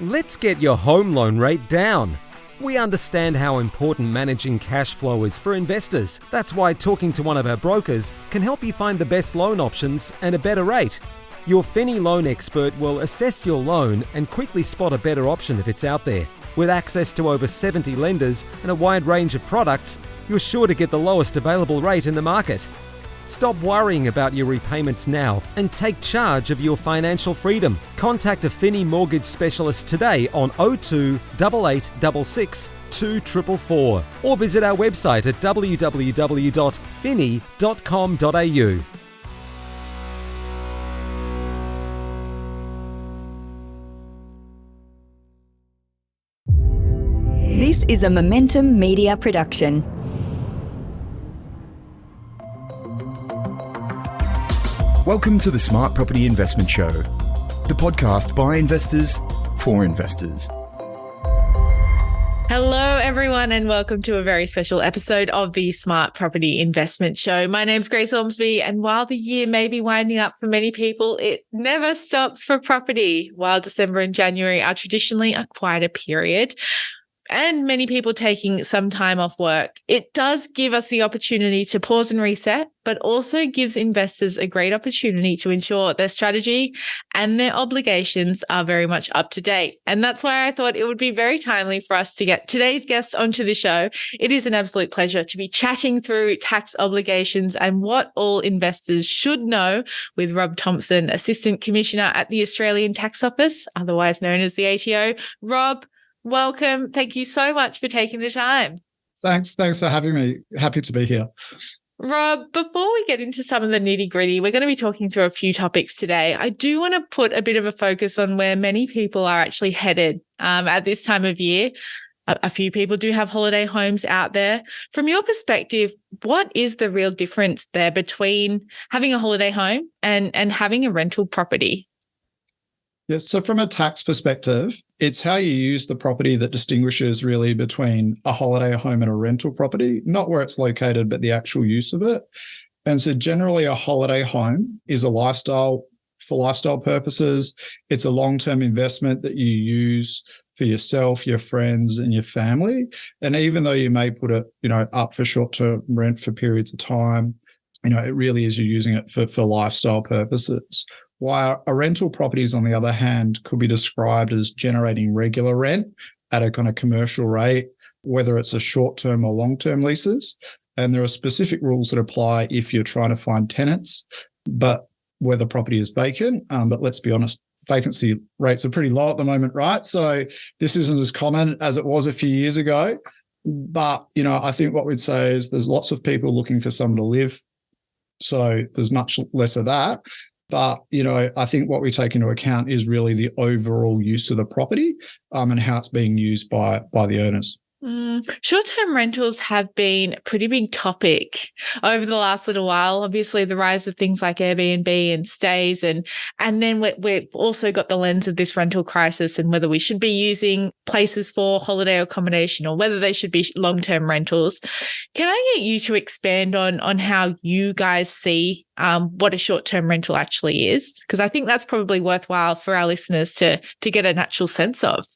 Let's get your home loan rate down. We understand how important managing cash flow is for investors. That's why talking to one of our brokers can help you find the best loan options and a better rate. Your Finny loan expert will assess your loan and quickly spot a better option if it's out there. With access to over 70 lenders and a wide range of products, you're sure to get the lowest available rate in the market. Stop worrying about your repayments now and take charge of your financial freedom. Contact a Finny mortgage specialist today on 02 8866 2444 or visit our website at www.finny.com.au. This is a Momentum Media production. Welcome to the Smart Property Investment Show, the podcast by investors for investors. Hello, everyone, and welcome to a very special episode of the Smart Property Investment Show. My name's Grace Ormsby, and while the year may be winding up for many people, it never stops for property. While December and January are traditionally a quieter period, and many people taking some time off work, it does give us the opportunity to pause and reset, but also gives investors a great opportunity to ensure their strategy and their obligations are very much up to date. And that's why I thought it would be very timely for us to get today's guest onto the show. It is an absolute pleasure to be chatting through tax obligations and what all investors should know with Rob Thompson, Assistant Commissioner at the Australian Tax Office, otherwise known as the ATO. Rob, welcome. Thank you so much for taking the time. Thanks for having me. Happy to be here. Rob, before we get into some of the nitty-gritty, we're going to be talking through a few topics today. I do want to put a bit of a focus on where many people are actually headed at this time of year. A few people do have holiday homes out there. From your perspective, what is the real difference there between having a holiday home and having a rental property? Yes, so from a tax perspective, it's how you use the property that distinguishes really between a holiday home and a rental property, not where it's located, but the actual use of it. And so generally a holiday home is a lifestyle for lifestyle purposes. It's a long-term investment that you use for yourself, your friends, and your family. And even though you may put it, up for short-term rent for periods of time, it really is you're using it for lifestyle purposes. While a rental properties, on the other hand, could be described as generating regular rent at a kind of commercial rate, whether it's a short-term or long-term leases. And there are specific rules that apply if you're trying to find tenants, but where the property is vacant. But let's be honest, vacancy rates are pretty low at the moment, right? So this isn't as common as it was a few years ago. But, I think what we'd say is there's lots of people looking for somewhere to live. So there's much less of that. But, I think what we take into account is really the overall use of the property and how it's being used by the owners. Short-term rentals have been a pretty big topic over the last little while. Obviously, the rise of things like Airbnb and stays, and then we've also got the lens of this rental crisis and whether we should be using places for holiday accommodation or whether they should be long-term rentals. Can I get you to expand on how you guys see what a short-term rental actually is? Because I think that's probably worthwhile for our listeners to get an actual sense of.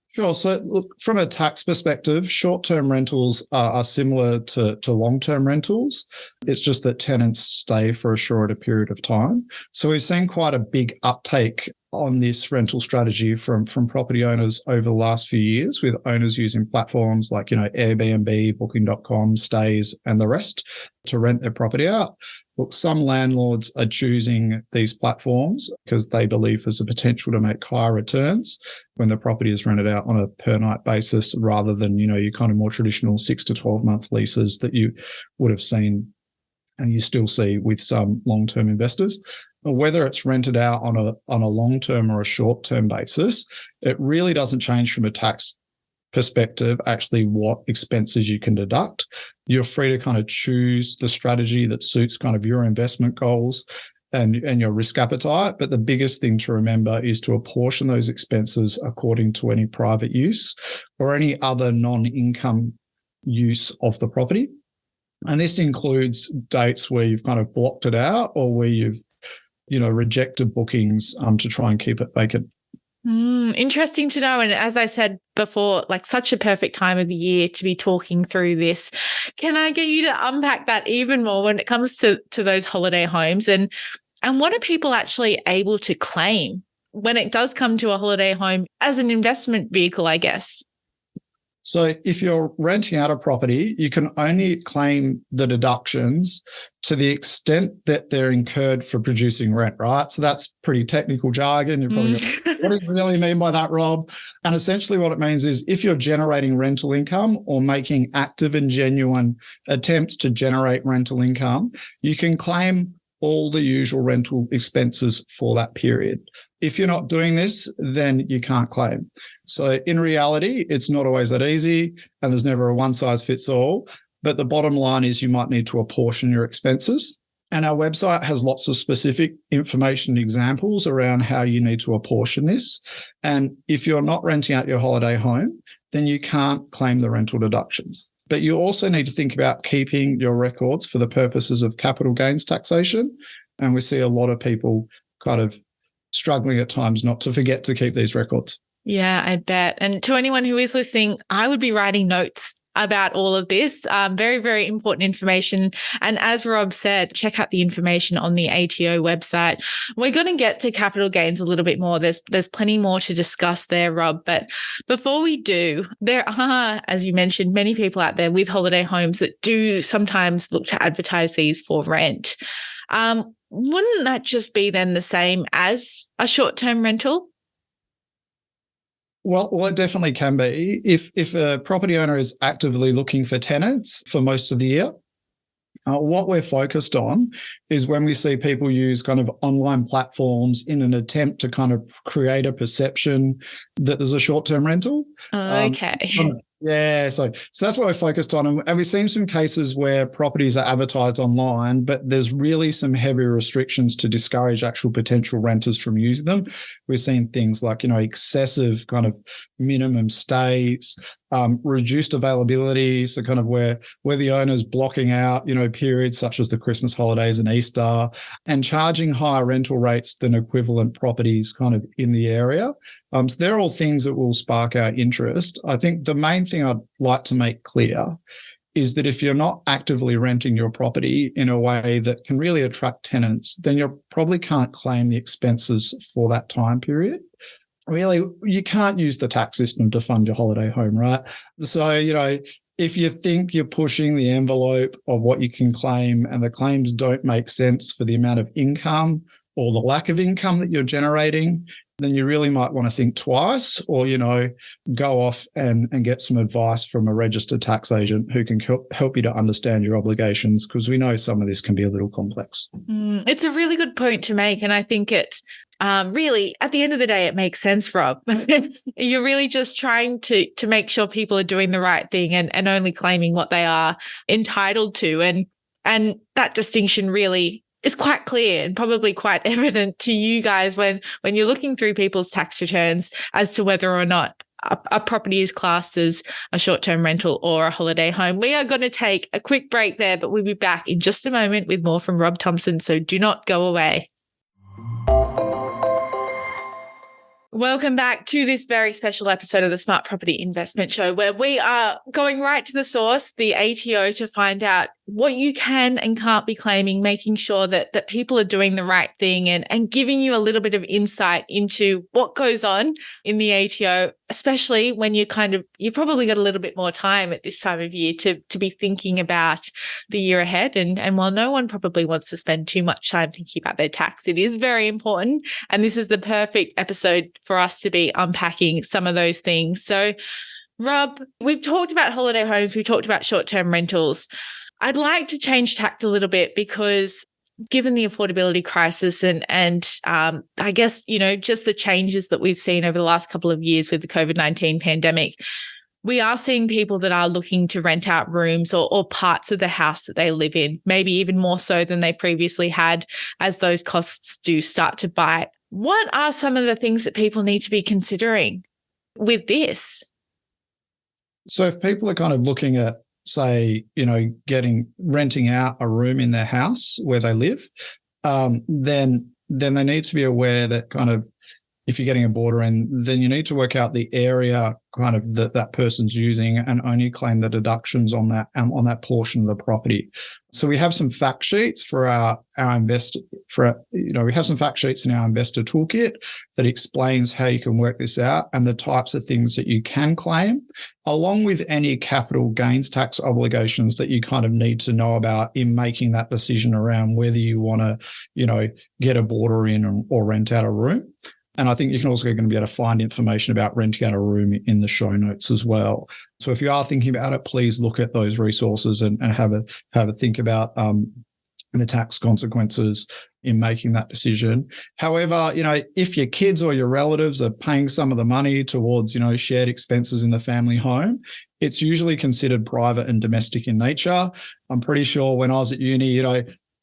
Sure. So look, from a tax perspective, short-term rentals are similar to long-term rentals. It's just that tenants stay for a shorter period of time. So we've seen quite a big uptake on this rental strategy from property owners over the last few years, with owners using platforms like, Airbnb, Booking.com, Stays, and the rest to rent their property out. Look, some landlords are choosing these platforms because they believe there's a potential to make higher returns when the property is rented out on a per night basis rather than, your kind of more traditional 6 to 12 month leases that you would have seen and you still see with some long-term investors. Whether it's rented out on a long-term or a short-term basis, it really doesn't change from a tax perspective, actually what expenses you can deduct. You're free to kind of choose the strategy that suits kind of your investment goals and your risk appetite. But the biggest thing to remember is to apportion those expenses according to any private use or any other non-income use of the property. And this includes dates where you've kind of blocked it out or where you've, rejected bookings to try and keep it vacant. Interesting to know. And as I said before, like such a perfect time of the year to be talking through this. Can I get you to unpack that even more when it comes to those holiday homes and what are people actually able to claim when it does come to a holiday home as an investment vehicle, I guess? So if you're renting out a property, you can only claim the deductions to the extent that they're incurred for producing rent, right? So that's pretty technical jargon. You're probably going, what do you really mean by that, Rob? And essentially what it means is if you're generating rental income or making active and genuine attempts to generate rental income, you can claim all the usual rental expenses for that period. If you're not doing this, then you can't claim. So in reality, it's not always that easy and there's never a one size fits all. But the bottom line is you might need to apportion your expenses. And our website has lots of specific information and examples around how you need to apportion this. And if you're not renting out your holiday home, then you can't claim the rental deductions. But you also need to think about keeping your records for the purposes of capital gains taxation. And we see a lot of people kind of struggling at times not to forget to keep these records. Yeah, I bet. And to anyone who is listening, I would be writing notes about all of this. Very, very important information. And as Rob said, check out the information on the ATO website. We're going to get to capital gains a little bit more. There's plenty more to discuss there, Rob. But before we do, there are, as you mentioned, many people out there with holiday homes that do sometimes look to advertise these for rent. Wouldn't that just be then the same as a short-term rental? Well, it definitely can be. If a property owner is actively looking for tenants for most of the year, what we're focused on is when we see people use kind of online platforms in an attempt to kind of create a perception that there's a short-term rental. Okay. Yeah, so that's what we're focused on. And we've seen some cases where properties are advertised online, but there's really some heavy restrictions to discourage actual potential renters from using them. We've seen things like, excessive kind of minimum stays, reduced availability, so kind of where the owner's blocking out, periods such as the Christmas holidays and Easter, and charging higher rental rates than equivalent properties kind of in the area. So they're all things that will spark our interest. I think the main thing I'd like to make clear is that if you're not actively renting your property in a way that can really attract tenants, then you probably can't claim the expenses for that time period. Really, you can't use the tax system to fund your holiday home, right? So, if you think you're pushing the envelope of what you can claim and the claims don't make sense for the amount of income or the lack of income that you're generating, then you really might want to think twice or, go off and get some advice from a registered tax agent who can help you to understand your obligations, because we know some of this can be a little complex. It's a really good point to make. And I think it's really, at the end of the day, it makes sense, Rob. You're really just trying to make sure people are doing the right thing and only claiming what they are entitled to. And that distinction really is quite clear and probably quite evident to you guys when you're looking through people's tax returns as to whether or not a property is classed as a short-term rental or a holiday home. We are going to take a quick break there, but we'll be back in just a moment with more from Rob Thompson, so do not go away. Welcome back to this very special episode of the Smart Property Investment Show, where we are going right to the source, the ATO, to find out what you can and can't be claiming, making sure that people are doing the right thing and giving you a little bit of insight into what goes on in the ATO, especially when you probably got a little bit more time at this time of year to be thinking about the year ahead. And while no one probably wants to spend too much time thinking about their tax, it is very important. And this is the perfect episode for us to be unpacking some of those things. So, Rob, we've talked about holiday homes, we've talked about short-term rentals. I'd like to change tact a little bit because given the affordability crisis and I guess, just the changes that we've seen over the last couple of years with the COVID-19 pandemic, we are seeing people that are looking to rent out rooms or parts of the house that they live in, maybe even more so than they previously had as those costs do start to bite. What are some of the things that people need to be considering with this? So if people are kind of looking at, say, renting out a room in their house where they live, then they need to be aware that kind of if you're getting a boarder in, then you need to work out the area kind of that person's using and only claim the deductions on that portion of the property. So we have some fact sheets for our investor we have some fact sheets in our investor toolkit that explains how you can work this out and the types of things that you can claim, along with any capital gains tax obligations that you kind of need to know about in making that decision around whether you want to, get a boarder in or rent out a room. And I think you're also going to be able to find information about renting out a room in the show notes as well. So if you are thinking about it, please look at those resources and have a think about the tax consequences in making that decision. However, if your kids or your relatives are paying some of the money towards, shared expenses in the family home, it's usually considered private and domestic in nature. I'm pretty sure when I was at uni,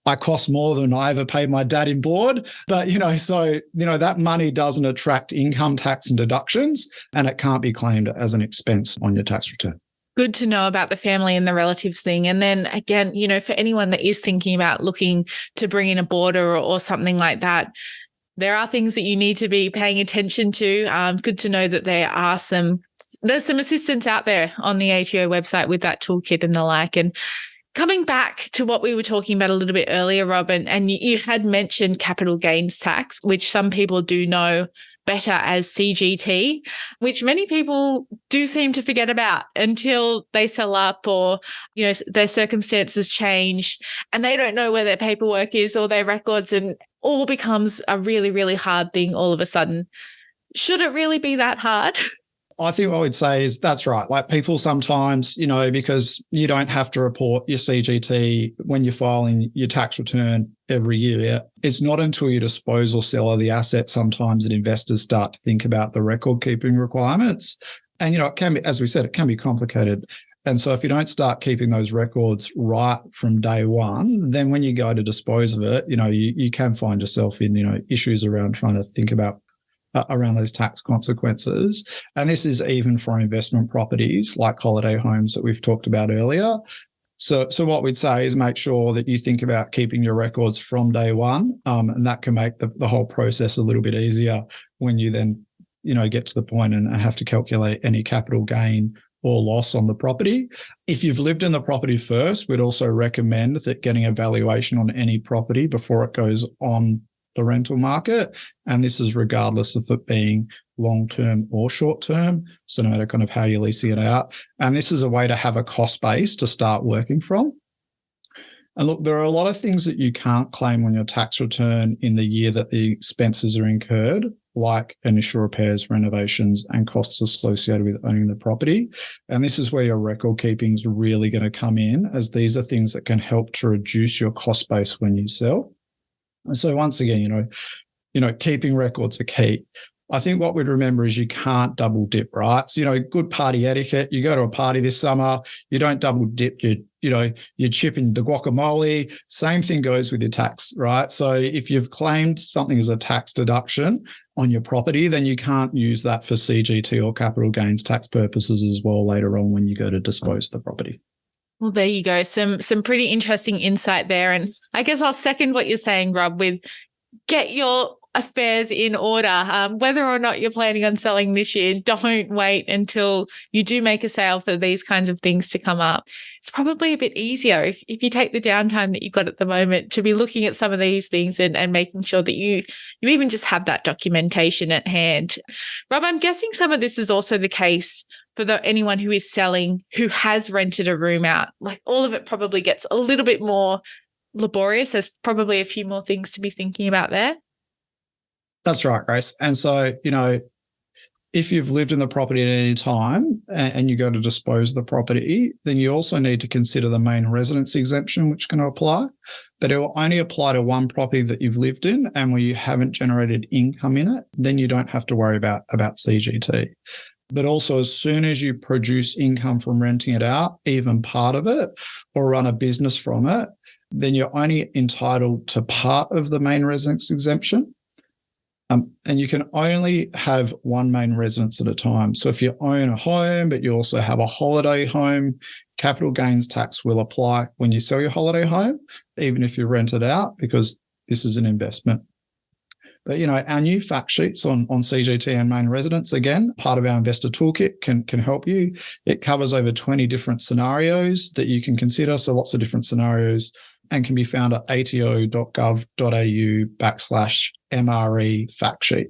I cost more than I ever paid my dad in board. But, that money doesn't attract income tax and deductions, and it can't be claimed as an expense on your tax return. Good to know about the family and the relatives thing. And then again, for anyone that is thinking about looking to bring in a boarder or something like that, there are things that you need to be paying attention to. Good to know that there's some assistance out there on the ATO website with that toolkit and the like. And coming back to what we were talking about a little bit earlier, Rob, and you had mentioned capital gains tax, which some people do know better as CGT, which many people do seem to forget about until they sell up or, their circumstances change and they don't know where their paperwork is or their records, and all becomes a really, really hard thing all of a sudden. Should it really be that hard? I think what I would say is that's right. Like people sometimes, because you don't have to report your CGT when you're filing your tax return every year. It's not until you dispose or sell of the asset sometimes that investors start to think about the record keeping requirements. And, it can be, as we said, it can be complicated. And so if you don't start keeping those records right from day one, then when you go to dispose of it, you can find yourself in, issues around trying to think about around those tax consequences. And this is even for investment properties like holiday homes that we've talked about earlier. So what we'd say is make sure that you think about keeping your records from day one, and that can make the whole process a little bit easier when you then, get to the point and have to calculate any capital gain or loss on the property. If you've lived in the property first, we'd also recommend that getting a valuation on any property before it goes on the rental market. And this is regardless of it being long-term or short-term. So no matter kind of how you're leasing it out. And this is a way to have a cost base to start working from. And look, there are a lot of things that you can't claim on your tax return in the year that the expenses are incurred, like initial repairs, renovations, and costs associated with owning the property. And this is where your record keeping is really going to come in, as these are things that can help to reduce your cost base when you sell. And so once again, keeping records are key. I think what we'd remember is you can't double dip, right? So, good party etiquette. You go to a party this summer, you don't double dip your chip in the guacamole. Same thing goes with your tax, right? So if you've claimed something as a tax deduction on your property, then you can't use that for CGT or capital gains tax purposes as well later on when you go to dispose of the property. Well, there you go. Some pretty interesting insight there. And I guess I'll second what you're saying, Rob, with get your affairs in order. Whether or not you're planning on selling this year, don't wait until you do make a sale for these kinds of things to come up. It's probably a bit easier if you take the downtime that you've got at the moment to be looking at some of these things and making sure that you even just have that documentation at hand. Rob, I'm guessing some of this is also the case for anyone who is selling, who has rented a room out. Like all of it probably gets a little bit more laborious. There's probably a few more things to be thinking about there. That's right, Grace. And so, if you've lived in the property at any time and you go to dispose of the property, then you also need to consider the main residence exemption, which can apply, but it will only apply to one property that you've lived in and where you haven't generated income in it. Then you don't have to worry about CGT. But also, as soon as you produce income from renting it out, even part of it, or run a business from it, then you're only entitled to part of the main residence exemption. And you can only have one main residence at a time. So if you own a home, but you also have a holiday home, capital gains tax will apply when you sell your holiday home, even if you rent it out, because this is an investment. But, our new fact sheets on CGT and main residence, again, part of our investor toolkit can help you. It covers over 20 different scenarios that you can consider. So lots of different scenarios, and can be found at ato.gov.au/MRE fact sheet.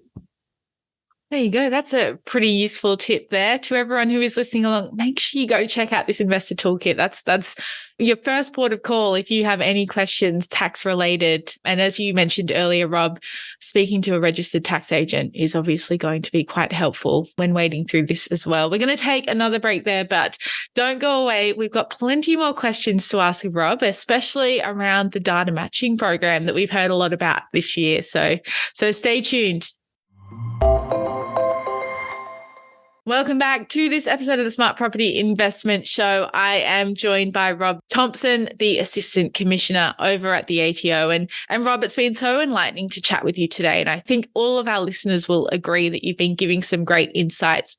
There you go. That's a pretty useful tip there to everyone who is listening along. Make sure you go check out this investor toolkit. That's your first port of call if you have any questions tax related. And as you mentioned earlier, Rob, speaking to a registered tax agent is obviously going to be quite helpful when wading through this as well. We're going to take another break there, but don't go away. We've got plenty more questions to ask of Rob, especially around the data matching program that we've heard a lot about this year. So stay tuned. Welcome back to this episode of the Smart Property Investment Show. I am joined by Rob Thompson, the Assistant Commissioner over at the ATO. And Rob, it's been so enlightening to chat with you today. And I think all of our listeners will agree that you've been giving some great insights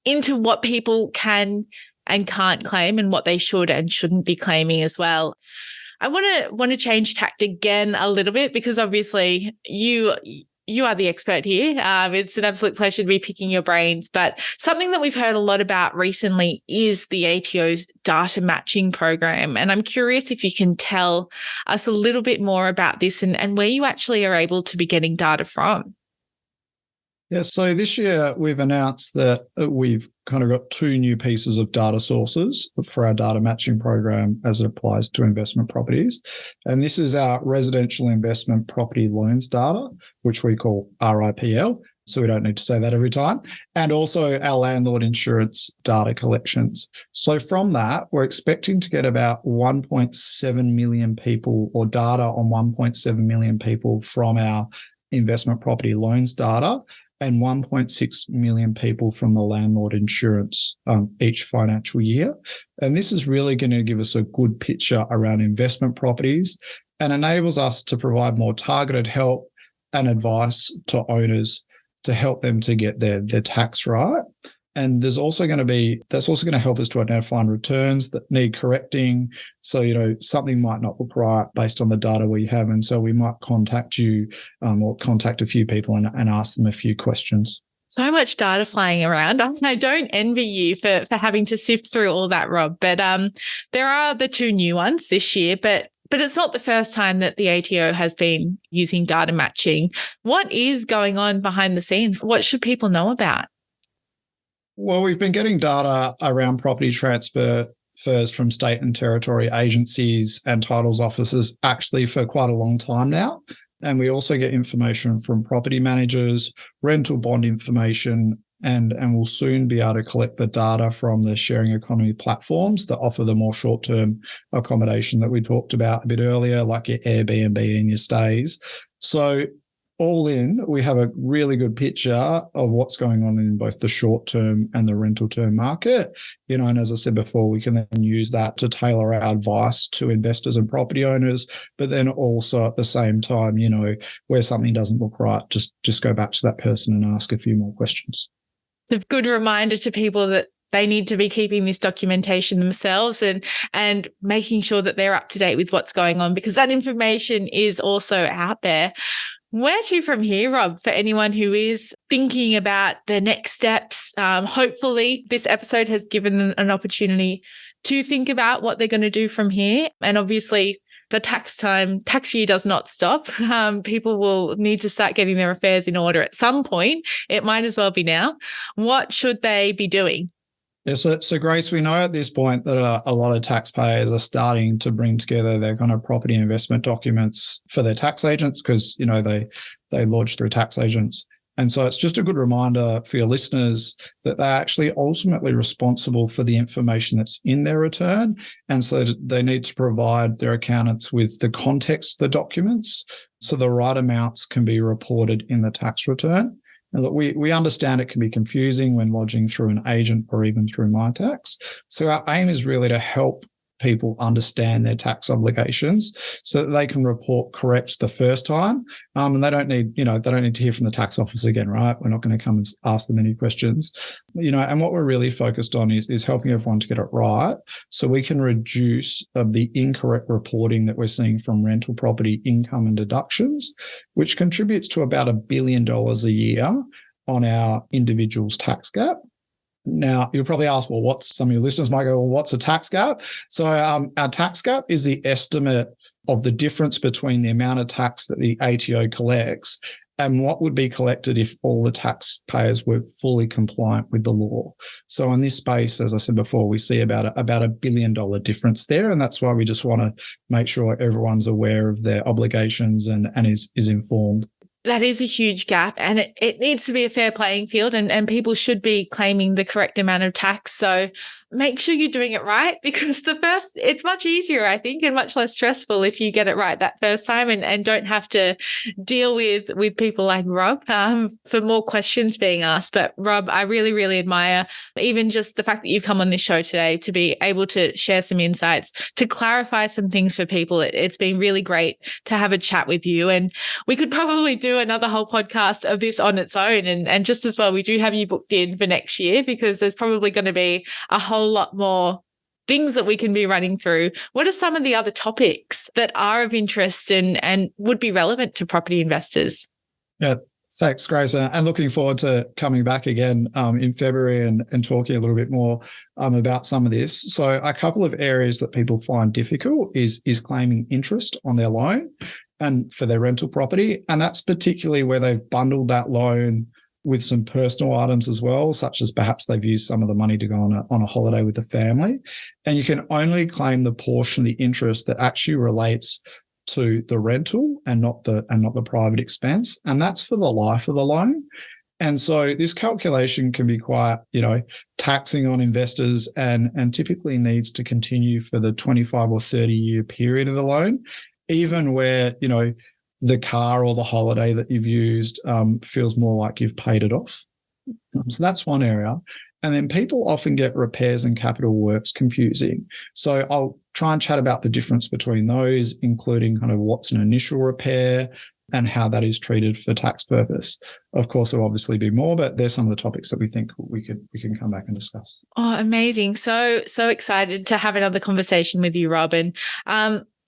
into what people can and can't claim and what they should and shouldn't be claiming as well. I want to change tact again a little bit because obviously you are the expert here. It's an absolute pleasure to be picking your brains. But something that we've heard a lot about recently is the ATO's data matching program. And I'm curious if you can tell us a little bit more about this and where you actually are able to be getting data from. Yeah, so this year we've announced that we've kind of got 2 new pieces of data sources for our data matching program as it applies to investment properties. And this is our residential investment property loans data, which we call RIPL. So we don't need to say that every time. And also our landlord insurance data collections. So from that, we're expecting to get about 1.7 million people or data on 1.7 million people from our investment property loans data, and 1.6 million people from the landlord insurance each financial year. And this is really going to give us a good picture around investment properties and enables us to provide more targeted help and advice to owners to help them to get their tax right. And that's also going to help us to identify returns that need correcting. So, something might not look right based on the data we have. And so we might contact you or contact a few people and ask them a few questions. So much data flying around. I don't envy you for having to sift through all that, Rob. But there are the 2 new ones this year, but it's not the first time that the ATO has been using data matching. What is going on behind the scenes? What should people know about? Well, we've been getting data around property transfers from state and territory agencies and titles offices actually for quite a long time now. And we also get information from property managers, rental bond information, and we'll soon be able to collect the data from the sharing economy platforms that offer the more short-term accommodation that we talked about a bit earlier, like your Airbnb and your stays. So all in, we have a really good picture of what's going on in both the short-term and the rental-term market. And as I said before, we can then use that to tailor our advice to investors and property owners, but then also at the same time, where something doesn't look right, just go back to that person and ask a few more questions. It's a good reminder to people that they need to be keeping this documentation themselves and making sure that they're up to date with what's going on, because that information is also out there. Where to from here, Rob, for anyone who is thinking about the next steps? Hopefully this episode has given them an opportunity to think about what they're going to do from here. And obviously the tax year does not stop. People will need to start getting their affairs in order at some point. It might as well be now. What should they be doing? Yeah, so Grace, we know at this point that a lot of taxpayers are starting to bring together their kind of property investment documents for their tax agents because, they lodge through tax agents. And so it's just a good reminder for your listeners that they're actually ultimately responsible for the information that's in their return. And so they need to provide their accountants with the context of the documents so the right amounts can be reported in the tax return. And look, we understand it can be confusing when lodging through an agent or even through MyTax. So our aim is really to help people understand their tax obligations so that they can report correct the first time. And they don't need to hear from the tax office again, right? We're not going to come and ask them any questions, and what we're really focused on is helping everyone to get it right so we can reduce the incorrect reporting that we're seeing from rental property income and deductions, which contributes to about $1 billion a year on our individual's tax gap. Now, you'll probably ask, well, some of your listeners might go, well, what's a tax gap? So our tax gap is the estimate of the difference between the amount of tax that the ATO collects and what would be collected if all the taxpayers were fully compliant with the law. So in this space, as I said before, we see about $1 billion difference there. And that's why we just want to make sure everyone's aware of their obligations and is informed. That is a huge gap, and it needs to be a fair playing field, and people should be claiming the correct amount of tax. So make sure you're doing it right, because it's much easier, I think, and much less stressful if you get it right that first time and don't have to deal with people like Rob for more questions being asked. But Rob, I really, really admire even just the fact that you've come on this show today to be able to share some insights, to clarify some things for people. It's been really great to have a chat with you, and we could probably do another whole podcast of this on its own. And just as well, we do have you booked in for next year, because there's probably going to be a whole lot more things that we can be running through. What are some of the other topics that are of interest and would be relevant to property investors? Yeah, thanks, Grace. And looking forward to coming back again in February and talking a little bit more about some of this. So a couple of areas that people find difficult is claiming interest on their loan and for their rental property. And that's particularly where they've bundled that loan with some personal items as well, such as perhaps they've used some of the money to go on a holiday with the family. And you can only claim the portion of the interest that actually relates to the rental and not the private expense. And that's for the life of the loan. And so this calculation can be quite, taxing on investors and typically needs to continue for the 25 or 30 year period of the loan, even where, the car or the holiday that you've used feels more like you've paid it off. So that's one area. And then people often get repairs and capital works confusing. So I'll try and chat about the difference between those, including kind of what's an initial repair and how that is treated for tax purpose. Of course, there'll obviously be more, but there's some of the topics that we think we can come back and discuss. Oh, amazing. So excited to have another conversation with you, Robin.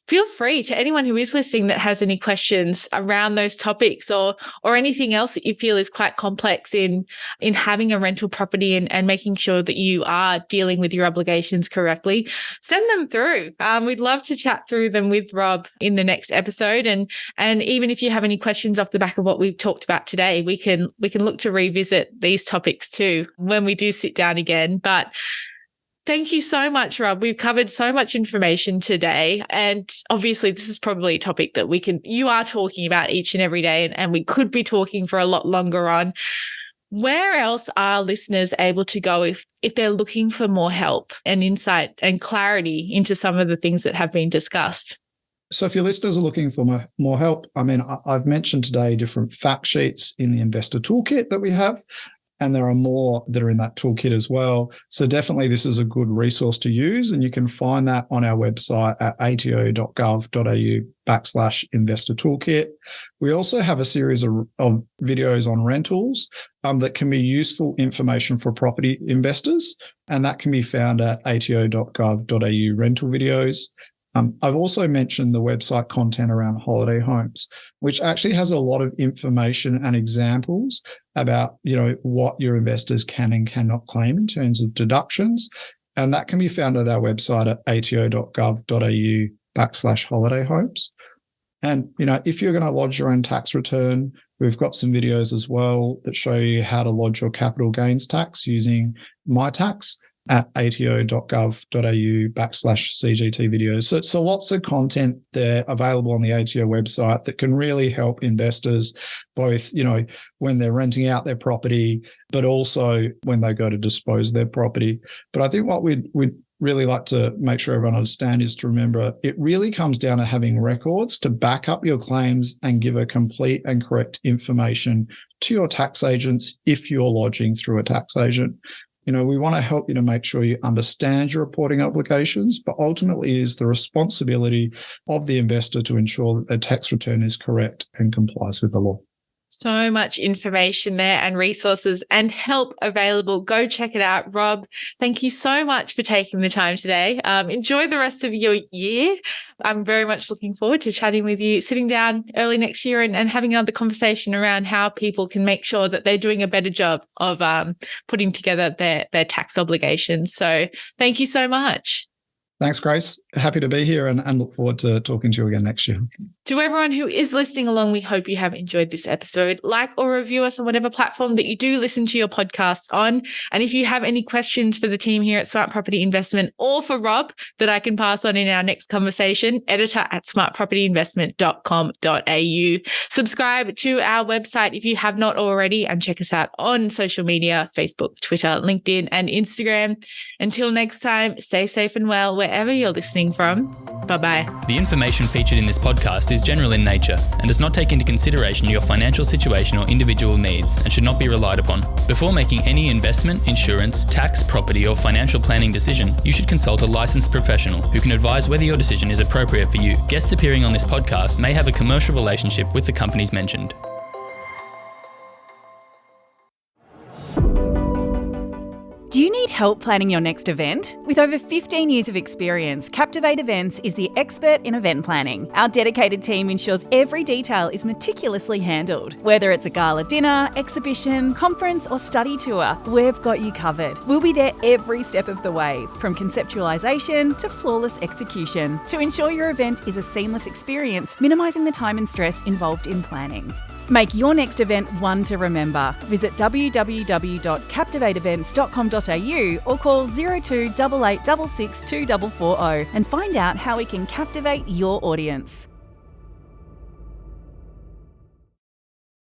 Feel free to anyone who is listening that has any questions around those topics or anything else that you feel is quite complex in having a rental property and making sure that you are dealing with your obligations correctly, send them through. We'd love to chat through them with Rob in the next episode. And even if you have any questions off the back of what we've talked about today, we can look to revisit these topics too when we do sit down again. But thank you so much, Rob. We've covered so much information today. And obviously, this is probably a topic that you are talking about each and every day, and we could be talking for a lot longer on. Where else are listeners able to go if they're looking for more help and insight and clarity into some of the things that have been discussed? So if your listeners are looking for more help, I've mentioned today different fact sheets in the investor toolkit that we have. And there are more that are in that toolkit as well. So definitely this is a good resource to use. And you can find that on our website at ato.gov.au/investor toolkit. We also have a series of videos on rentals that can be useful information for property investors. And that can be found at ato.gov.au rental videos. I've also mentioned the website content around holiday homes, which actually has a lot of information and examples about, what your investors can and cannot claim in terms of deductions. And that can be found at our website at ato.gov.au/holiday homes. And, if you're going to lodge your own tax return, we've got some videos as well that show you how to lodge your capital gains tax using MyTax at ato.gov.au/CGT videos. So lots of content there available on the ATO website that can really help investors, both, when they're renting out their property, but also when they go to dispose of their property. But I think what we'd really like to make sure everyone understands is to remember it really comes down to having records to back up your claims and give a complete and correct information to your tax agents if you're lodging through a tax agent. We want to help you to make sure you understand your reporting obligations, but ultimately it is the responsibility of the investor to ensure that their tax return is correct and complies with the law. So much information there and resources and help available. Go check it out. Rob, thank you so much for taking the time today. Enjoy the rest of your year. I'm very much looking forward to chatting with you, sitting down early next year and having another conversation around how people can make sure that they're doing a better job of putting together their tax obligations. So thank you so much. Thanks, Grace. Happy to be here and look forward to talking to you again next year. To everyone who is listening along, we hope you have enjoyed this episode. Like or review us on whatever platform that you do listen to your podcasts on. And if you have any questions for the team here at Smart Property Investment or for Rob that I can pass on in our next conversation, editor@smartpropertyinvestment.com.au. Subscribe to our website if you have not already and check us out on social media, Facebook, Twitter, LinkedIn and Instagram. Until next time, stay safe and well wherever you're listening from. Bye-bye. The information featured in this podcast is general in nature and does not take into consideration your financial situation or individual needs and should not be relied upon. Before making any investment, insurance, tax, property or financial planning decision, you should consult a licensed professional who can advise whether your decision is appropriate for you. Guests appearing on this podcast may have a commercial relationship with the companies mentioned. Do you need help planning your next event? With over 15 years of experience, Captivate Events is the expert in event planning. Our dedicated team ensures every detail is meticulously handled. Whether it's a gala dinner, exhibition, conference or study tour, we've got you covered. We'll be there every step of the way, from conceptualisation to flawless execution, to ensure your event is a seamless experience, minimising the time and stress involved in planning. Make your next event one to remember. Visit www.captivateevents.com.au or call 02 88 66 2440 and find out how we can captivate your audience.